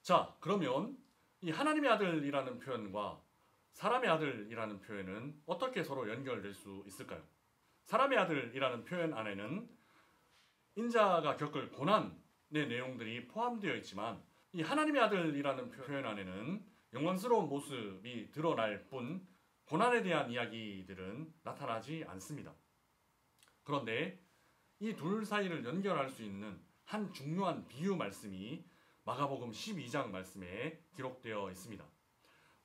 자, 그러면 이 하나님의 아들이라는 표현과 사람의 아들이라는 표현은 어떻게 서로 연결될 수 있을까요? 사람의 아들이라는 표현 안에는 인자가 겪을 고난의 내용들이 포함되어 있지만 이 하나님의 아들이라는 표현 안에는 영광스러운 모습이 드러날 뿐 고난에 대한 이야기들은 나타나지 않습니다. 그런데 이 둘 사이를 연결할 수 있는 한 중요한 비유 말씀이 마가복음 12장 말씀에 기록되어 있습니다.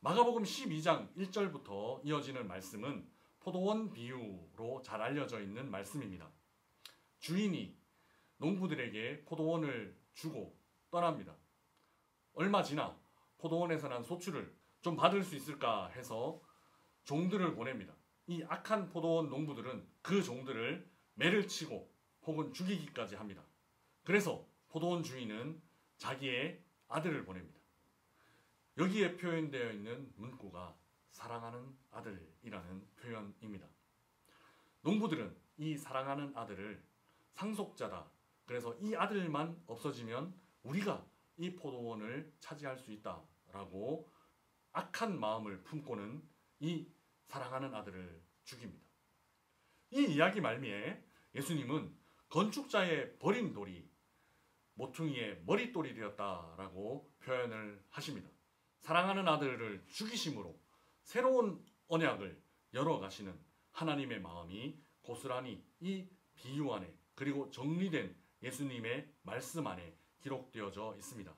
마가복음 12장 1절부터 이어지는 말씀은 포도원 비유로 잘 알려져 있는 말씀입니다. 주인이 농부들에게 포도원을 주고 떠납니다. 얼마 지나 포도원에서 난 소출을 좀 받을 수 있을까 해서 종들을 보냅니다. 이 악한 포도원 농부들은 그 종들을 매를 치고 혹은 죽이기까지 합니다. 그래서 포도원 주인은 자기의 아들을 보냅니다. 여기에 표현되어 있는 문구가 사랑하는 아들이라는 표현입니다. 농부들은 이 사랑하는 아들을 상속자다. 그래서 이 아들만 없어지면 우리가 이 포도원을 차지할 수 있다라고 악한 마음을 품고는 이 사랑하는 아들을 죽입니다. 이 이야기 말미에 예수님은 건축자의 버린 돌이 모퉁이의 머릿돌이 되었다라고 표현을 하십니다. 사랑하는 아들을 죽이심으로 새로운 언약을 열어가시는 하나님의 마음이 고스란히 이 비유 안에 그리고 정리된 예수님의 말씀 안에 기록되어져 있습니다.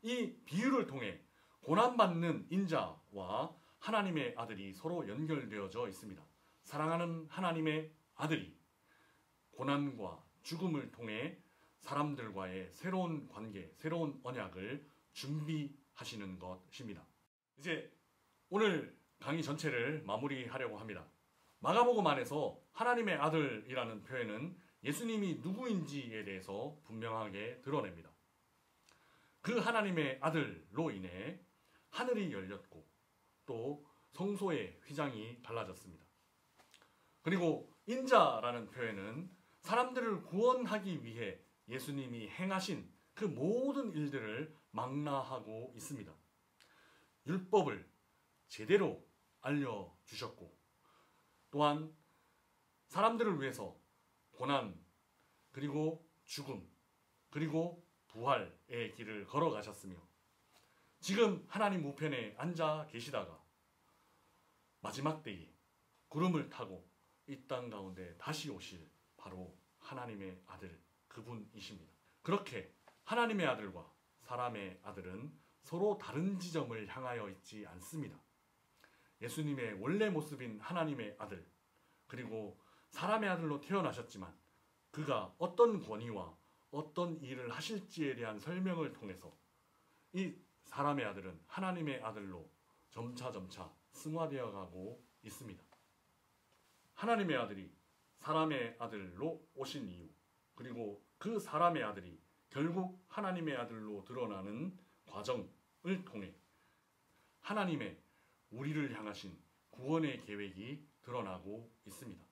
이 비유를 통해 고난받는 인자와 하나님의 아들이 서로 연결되어져 있습니다. 사랑하는 하나님의 아들이 고난과 죽음을 통해 사람들과의 새로운 관계, 새로운 언약을 준비하시는 것입니다. 이제 오늘 강의 전체를 마무리하려고 합니다. 마가복음 안에서 하나님의 아들이라는 표현은 예수님이 누구인지에 대해서 분명하게 드러냅니다. 그 하나님의 아들로 인해 하늘이 열렸고 또 성소의 휘장이 달라졌습니다. 그리고 인자라는 표현은 사람들을 구원하기 위해 예수님이 행하신 그 모든 일들을 망라하고 있습니다. 율법을 제대로 알려주셨고 또한 사람들을 위해서 고난 그리고 죽음 그리고 부활의 길을 걸어가셨으며 지금 하나님 우편에 앉아 계시다가 마지막 때에 구름을 타고 이 땅 가운데 다시 오실 바로 하나님의 아들 그분이십니다. 그렇게 하나님의 아들과 사람의 아들은 서로 다른 지점을 향하여 있지 않습니다. 예수님의 원래 모습인 하나님의 아들 그리고 사람의 아들로 태어나셨지만 그가 어떤 권위와 어떤 일을 하실지에 대한 설명을 통해서 이 사람의 아들은 하나님의 아들로 점차 승화되어 가고 있습니다. 하나님의 아들이 사람의 아들로 오신 이유 그리고 그 사람의 아들이 결국 하나님의 아들로 드러나는 과정을 통해 하나님의 우리를 향하신 구원의 계획이 드러나고 있습니다.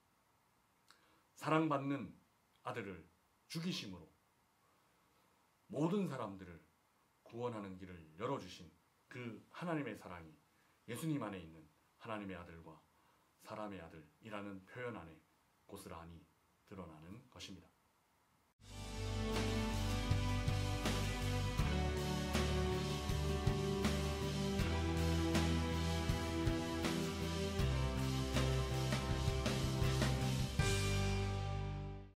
사랑받는 아들을 죽이심으로 모든 사람들을 구원하는 길을 열어주신 그 하나님의 사랑이 예수님 안에 있는 하나님의 아들과 사람의 아들이라는 표현 안에 고스란히 드러나는 것입니다.